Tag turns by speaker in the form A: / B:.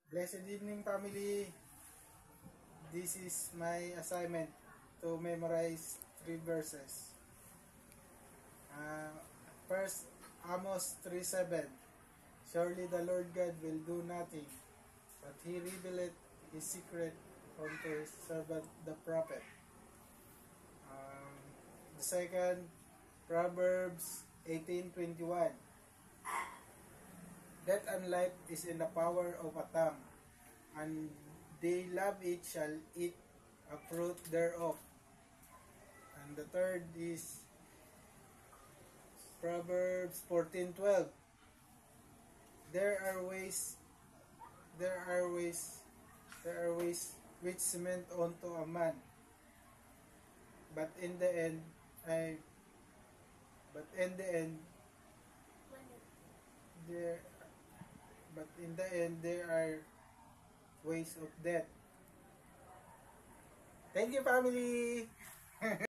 A: Blessed evening, family. This is my assignment to memorize 3 verses. Uh, First, Amos 3:7. Surely the Lord God will do nothing, but He revealeth His secret unto His servant the prophet. Um, the second, Proverbs 18:21. Death and life is in the power of a tongue, and they love it shall eat a fruit thereof. And the third is Proverbs 14:12. There are ways, there are ways, there are ways which cement unto a man, but in the end, I, but in the end, there, but in the end, there are ways of death. Thank you, family.